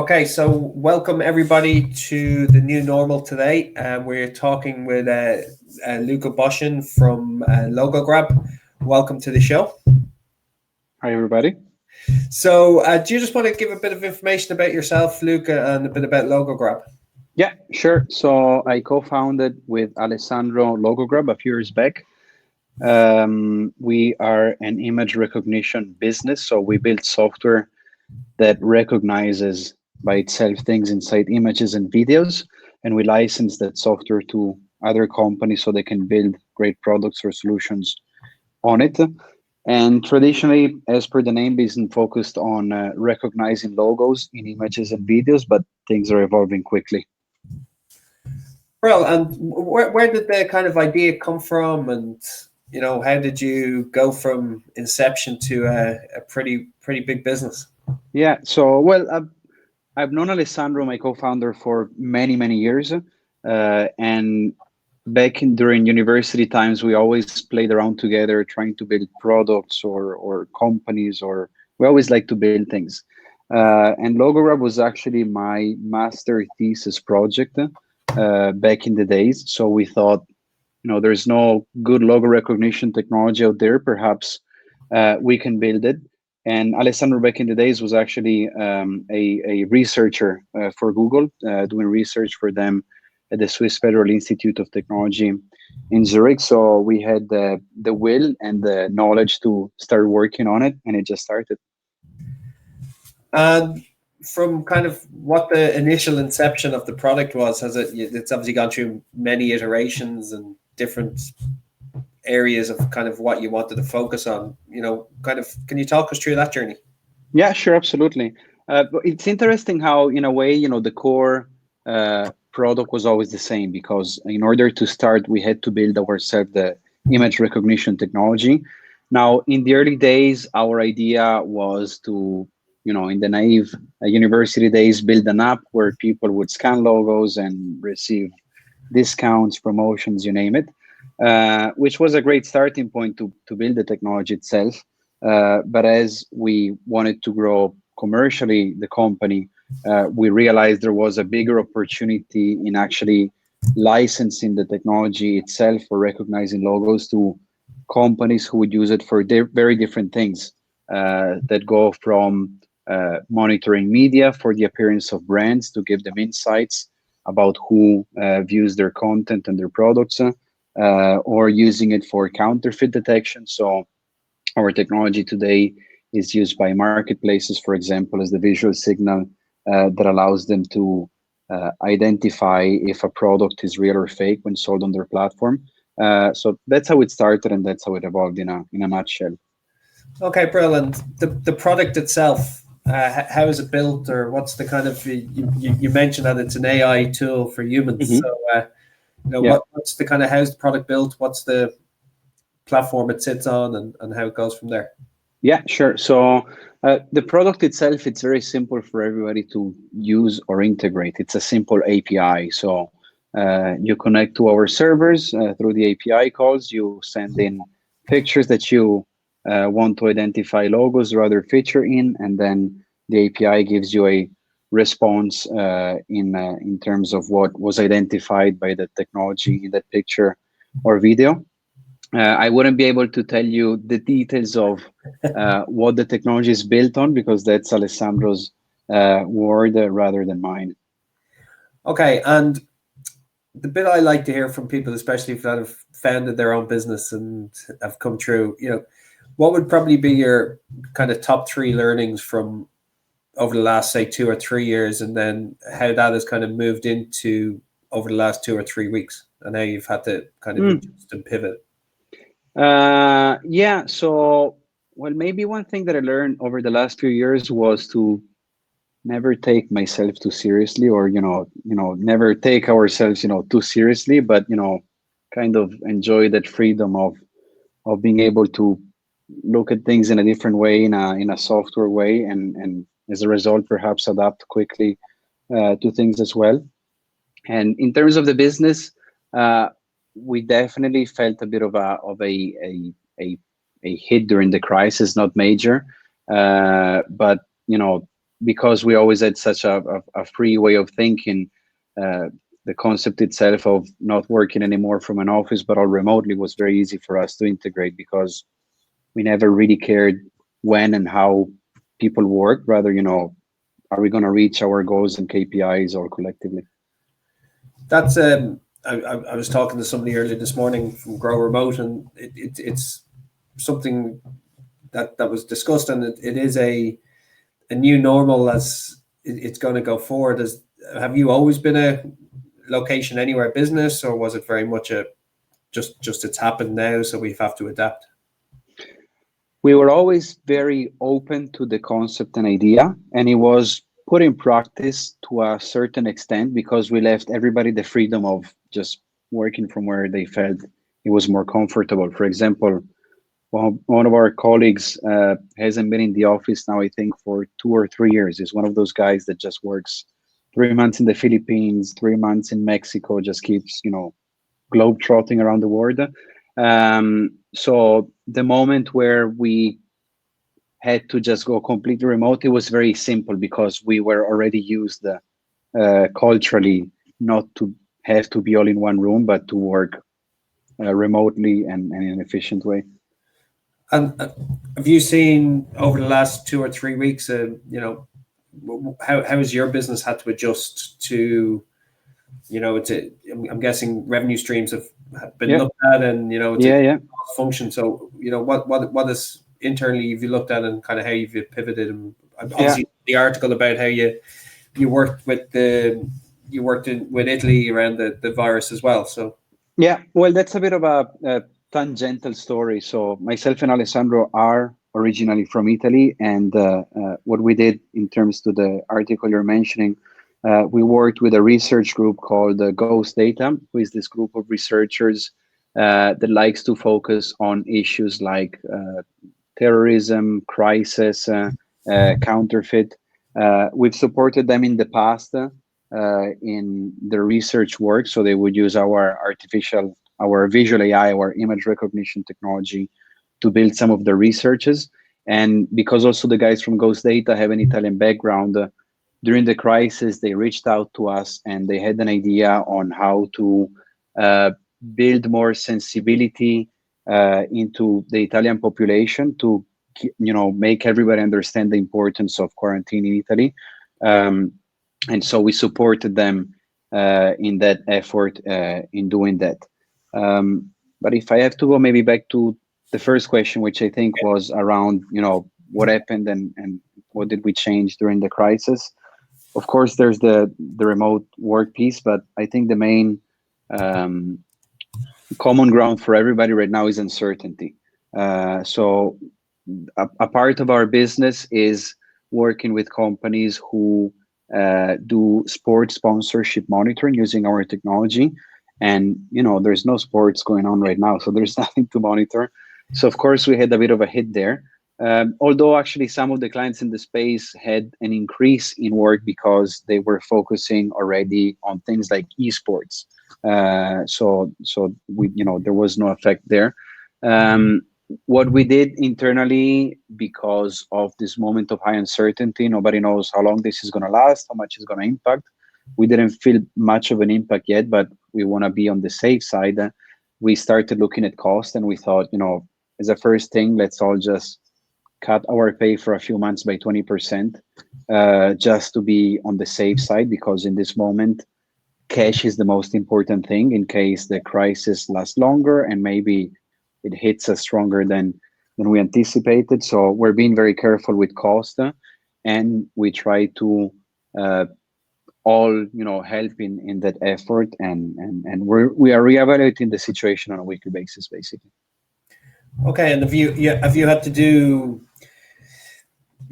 Okay, so welcome everybody to the new normal today. We're talking with Luca Boschin from LogoGrab. Welcome to the show. Hi, everybody. So, do you just want to give a bit of information about yourself, Luca, and a bit about LogoGrab? Yeah, sure. So I co-founded with Alessandro LogoGrab a few years back. We are an image recognition business, so we build software that recognizes by itself things inside images and videos, and we license that software to other companies so they can build great products or solutions on it. And traditionally, as per the name, isn't focused on recognizing logos in images and videos, but things are evolving quickly. Well, and where did the kind of idea come from, and how did you go from inception to a pretty big business? Yeah, so well, I've known Alessandro, my co-founder, for many, many years. And back during university times, we always played around together, trying to build products or companies, or we always like to build things. And LogoGrab was actually my master thesis project back in the days. So we thought, there's no good logo recognition technology out there. Perhaps we can build it. And Alessandro back in the days was actually a researcher for Google, doing research for them at the Swiss Federal Institute of Technology in Zurich. So we had the will and the knowledge to start working on it, and it just started. And from kind of what the initial inception of the product was, it's obviously gone through many iterations and different areas of kind of what you wanted to focus on. Can you talk us through that journey? Yeah, sure, absolutely. But it's interesting how, in a way, the core product was always the same, because in order to start, we had to build ourselves the image recognition technology. Now, in the early days, our idea was to, in the naive university days, build an app where people would scan logos and receive discounts, promotions, you name it, which was a great starting point to build the technology itself. But as we wanted to grow commercially the company, we realized there was a bigger opportunity in actually licensing the technology itself for recognizing logos to companies who would use it for very different things that go from monitoring media for the appearance of brands to give them insights about who views their content and their products, or using it for counterfeit detection. So our technology today is used by marketplaces, for example, as the visual signal that allows them to identify if a product is real or fake when sold on their platform. So that's how it started, and that's how it evolved in a nutshell. Okay, brilliant. The product itself, how is it built, or what's the kind of you mentioned that it's an AI tool for humans. Mhm. So Yeah. what's the kind of how's the product built? What's the platform it sits on, and how it goes from there? Yeah, sure. So the product itself, it's very simple for everybody to use or integrate. It's a simple API. So you connect to our servers through the API calls. You send in pictures that you want to identify logos or other feature in, and then the API gives you a response in terms of what was identified by the technology in that picture or video. I wouldn't be able to tell you the details of what the technology is built on, because that's Alessandro's word rather than mine. Okay, and the bit I like to hear from people, especially if that have founded their own business and have come through, what would probably be your kind of top three learnings from over the last, say, 2 or 3 years, and then how that has kind of moved into over the last 2 or 3 weeks, and how you've had to kind of adjust and pivot? Yeah. So, well, maybe one thing that I learned over the last few years was to never take myself too seriously, or never take ourselves too seriously, but kind of enjoy that freedom of being able to look at things in a different way, in a software way, and as a result, perhaps adapt quickly to things as well. And in terms of the business, uh, we definitely felt a bit of a hit during the crisis, not major, but because we always had such a free way of thinking, the concept itself of not working anymore from an office but all remotely was very easy for us to integrate, because we never really cared when and how people work, rather, are we going to reach our goals and KPIs or collectively? That's I was talking to somebody earlier this morning from Grow Remote, and it's something that was discussed, and it is a new normal as it's going to go forward. Have you always been a location anywhere business, or was it very much a just it's happened now, so we have to adapt? We were always very open to the concept and idea, and it was put in practice to a certain extent because we left everybody the freedom of just working from where they felt it was more comfortable. For example, one of our colleagues hasn't been in the office now, I think, for 2 or 3 years. He's one of those guys that just works 3 months in the Philippines, 3 months in Mexico, just keeps, globe trotting around the world. So the moment where we had to just go completely remote, it was very simple because we were already used culturally not to have to be all in one room, but to work remotely and in an efficient way. And have you seen over the last 2 or 3 weeks, how has your business had to adjust to, I'm guessing revenue streams have been looked at, and it's a function. So what is internally have you looked at, and kind of how you've pivoted? And obviously the article about how you worked with with Italy around the virus as well. So well, that's a bit of a tangential story. So myself and Alessandro are originally from Italy, and what we did in terms to the article you're mentioning, we worked with a research group called Ghost Data, who is this group of researchers that likes to focus on issues like terrorism, crisis, counterfeit. We've supported them in the past in their research work, so they would use our visual AI, our image recognition technology, to build some of the researches. And because also the guys from Ghost Data have an Italian background, during the crisis, they reached out to us and they had an idea on how to build more sensibility into the Italian population to, make everybody understand the importance of quarantine in Italy. And so we supported them in that effort in doing that. But if I have to go maybe back to the first question, which I think was around, what happened and what did we change during the crisis? Of course, there's the remote work piece, but I think the main common ground for everybody right now is uncertainty. So a part of our business is working with companies who do sports sponsorship monitoring using our technology. And, there's no sports going on right now, so there's nothing to monitor. So, of course, we had a bit of a hit there. Although actually some of the clients in the space had an increase in work because they were focusing already on things like esports. So we, there was no effect there. What we did internally, because of this moment of high uncertainty, nobody knows how long this is going to last, how much it's going to impact. We didn't feel much of an impact yet, but we want to be on the safe side. We started looking at cost, and we thought, as a first thing, let's all just cut our pay for a few months by 20%, just to be on the safe side, because in this moment, cash is the most important thing in case the crisis lasts longer and maybe it hits us stronger than we anticipated. So we're being very careful with cost, and we try to all help in that effort, and we are reevaluating the situation on a weekly basis, basically. Okay, and have you had to do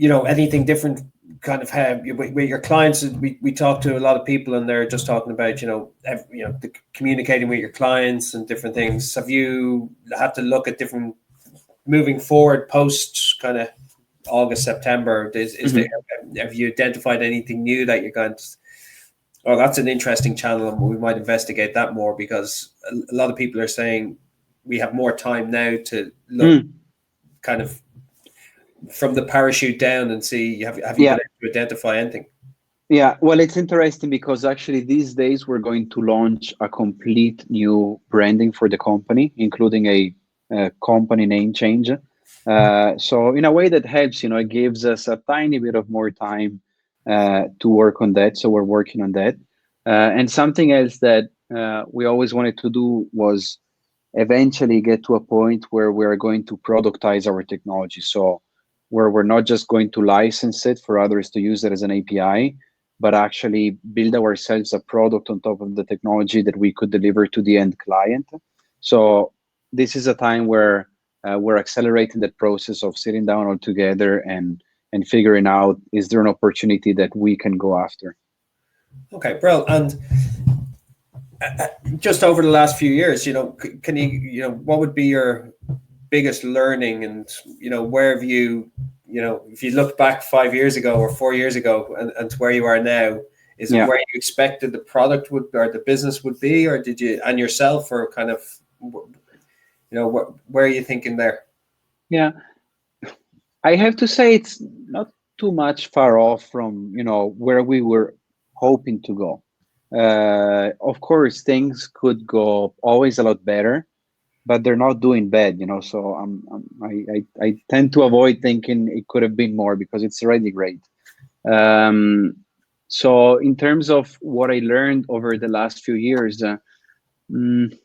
anything different, kind of have with your clients? We talk to a lot of people, and they're just talking about communicating with your clients and different things. Have you had to look at different moving forward post kind of August, September? Have you identified anything new that you're going to? Oh, that's an interesting channel, and we might investigate that more, because a lot of people are saying we have more time now to look kind of from the parachute down and see, have you Yeah. been able to identify anything? Yeah, well, it's interesting because actually these days we're going to launch a complete new branding for the company, including a company name change. So in a way that helps, it gives us a tiny bit of more time to work on that. So we're working on that. And something else that we always wanted to do was eventually get to a point where we're going to productize our technology. So where we're not just going to license it for others to use it as an API, but actually build ourselves a product on top of the technology that we could deliver to the end client. So this is a time where we're accelerating that process of sitting down all together and figuring out, is there an opportunity that we can go after? Okay, bro. And just over the last few years, can what would be your biggest learning, and where have you, if you look back 5 years ago or 4 years ago and to where you are now, is it Yeah. where you expected the product would, or the business would be, or did you, and yourself, or kind of, where are you thinking there? Yeah. I have to say it's not too much far off from, where we were hoping to go. Of course, things could go always a lot better, but they're not doing bad, So I tend to avoid thinking it could have been more because it's already great. Um, so in terms of what I learned over the last few years, mm,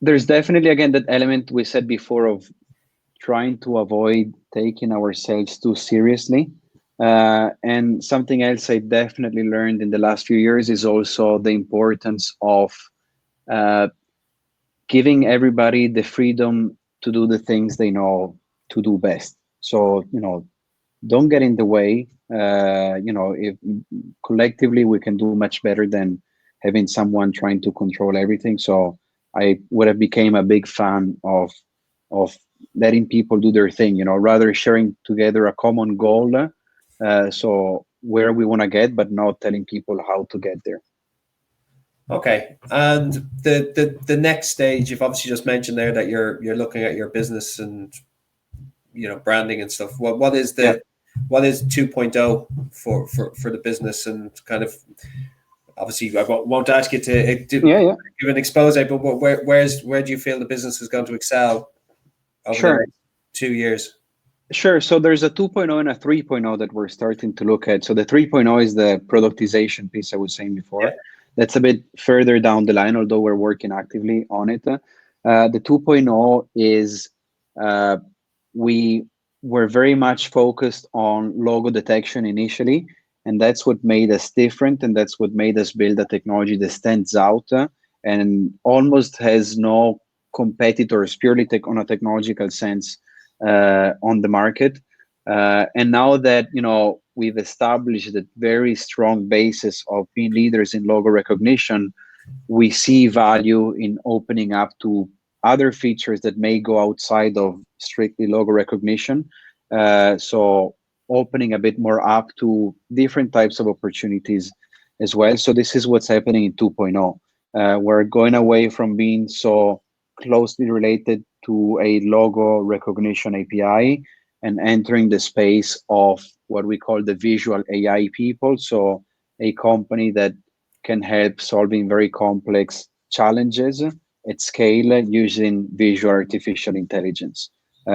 there's definitely again that element we said before of trying to avoid taking ourselves too seriously. And something else I definitely learned in the last few years is also the importance of uh, giving everybody the freedom to do the things they know to do best. So, don't get in the way. If collectively we can do much better than having someone trying to control everything. So I would have became a big fan of letting people do their thing, rather sharing together a common goal. So where we want to get, but not telling people how to get there. Okay, and the next stage, you've obviously just mentioned there that you're looking at your business and branding and stuff. Yeah, What is 2.0 for the business, and kind of, obviously I won't ask you to yeah. give an expose, but where do you feel the business is going to excel over the Sure. next 2 years? Sure. So there's a 2.0 and a 3.0 that we're starting to look at. So the 3.0 is the productization piece I was saying Yeah. before. That's a bit further down the line, although we're working actively on it. The 2.0 is uh, we were very much focused on logo detection initially, and that's what made us different, and that's what made us build a technology that stands out and almost has no competitors purely on a technological sense on the market. And now that we've established a very strong basis of being leaders in logo recognition, we see value in opening up to other features that may go outside of strictly logo recognition. So opening a bit more up to different types of opportunities as well. So this is what's happening in 2.0. We're going away from being so closely related to a logo recognition API and entering the space of what we call the visual AI people. So a company that can help solving very complex challenges at scale using visual artificial intelligence.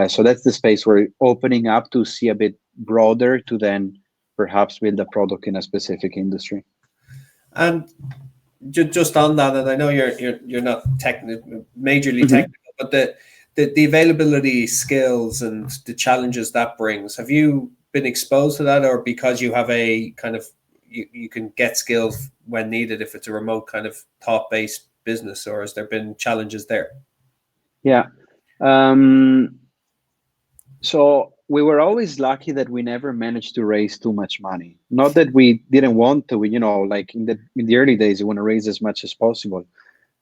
So that's the space we're opening up to see a bit broader to then perhaps build a product in a specific industry. And just on that, and I know you're not majorly Mhm. technical, but the availability, skills, and the challenges that brings. Have you been exposed to that, or because you have a kind of, you can get skills when needed if it's a remote kind of thought based business, or has there been challenges there? Yeah. Um, so we were always lucky that we never managed to raise too much money. Not that we didn't want to, like in the early days, you want to raise as much as possible.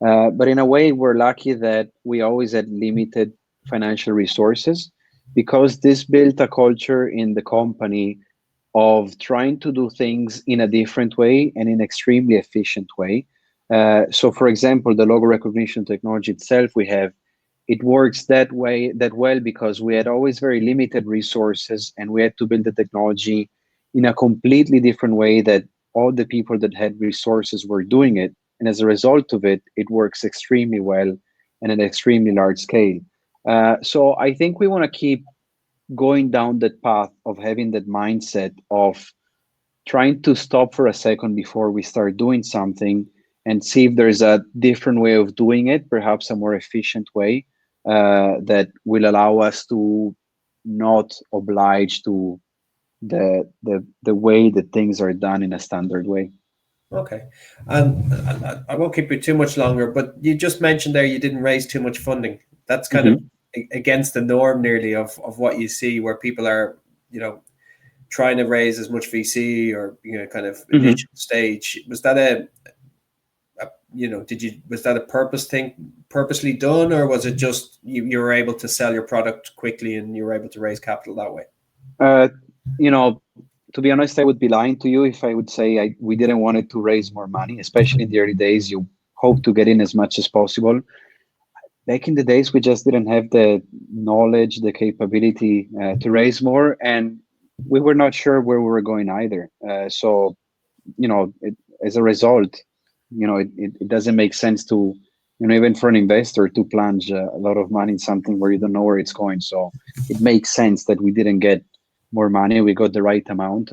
But in a way, we're lucky that we always had limited financial resources because this built a culture in the company of trying to do things in a different way and in extremely efficient way. So, for example, the logo recognition technology itself, we have it works that way that well because we had always very limited resources and we had to build the technology in a completely different way that all the people that had resources were doing it. And as a result of it, it works extremely well and at an extremely large scale. So I think we want to keep going down that path of having that mindset of trying to stop for a second before we start doing something and see if there's a different way of doing it, perhaps a more efficient way that will allow us to not oblige to the way that things are done in a standard way. Okay. I won't keep you too much longer, but you just mentioned there you didn't raise too much funding. That's kind of against the norm nearly of what you see where people are, trying to raise as much VC or, kind of initial stage. Was that was that a purposely done, or was it just you were able to sell your product quickly and you were able to raise capital that way? To be honest, I would be lying to you if I would say we didn't want it to raise more money, especially in the early days. You hope to get in as much as possible. Back in the days, we just didn't have the knowledge, the capability to raise more, and we were not sure where we were going either. So, as a result, it doesn't make sense to, even for an investor to plunge a lot of money in something where you don't know where it's going. So it makes sense that we didn't get more money. We got the right amount.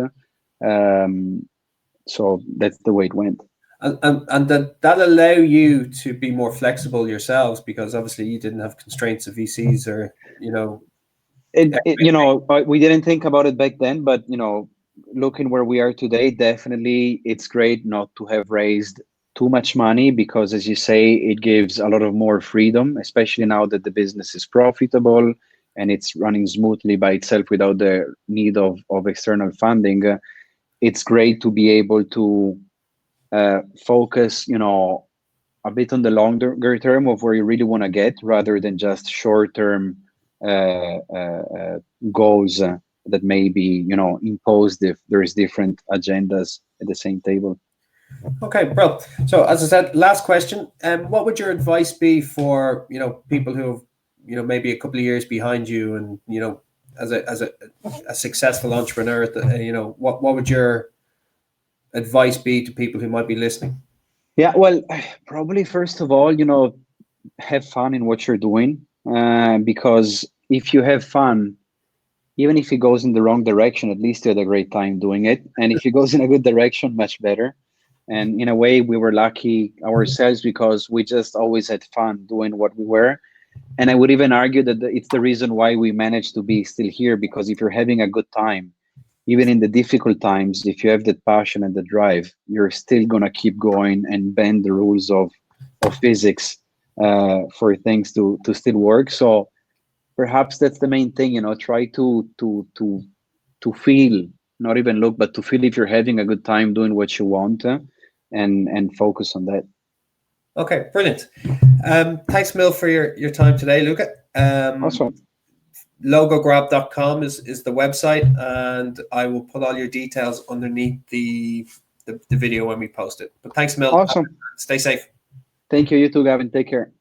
So that's the way it went. And that allow you to be more flexible yourselves, because obviously you didn't have constraints of VCs or, we didn't think about it back then, but, looking where we are today, definitely it's great not to have raised too much money because, as you say, it gives a lot of more freedom, especially now that the business is profitable and it's running smoothly by itself without the need of external funding. It's great to be able to focus, a bit on the longer term of where you really want to get rather than just short-term goals that may be, imposed if there is different agendas at the same table. Okay, bro. So as I said, last question. What would your advice be for, people who have, maybe a couple of years behind you and, as a successful entrepreneur, what would your advice be to people who might be listening? Yeah, well, probably first of all, have fun in what you're doing, because if you have fun, even if it goes in the wrong direction, at least you had a great time doing it. And if it goes in a good direction, much better. And in a way, we were lucky ourselves because we just always had fun doing what we were. And I would even argue that it's the reason why we managed to be still here, because if you're having a good time, even in the difficult times, if you have that passion and the drive, you're still going to keep going and bend the rules of physics for things to still work. So perhaps that's the main thing, try to feel, not even look, but to feel if you're having a good time doing what you want and focus on that. Okay, brilliant. Thanks, Mil, for your time today, Luca. Awesome. LogoGrab.com is the website, and I will put all your details underneath the video when we post it. But thanks, Mil. Awesome. Stay safe. Thank you. You too, Gavin. Take care.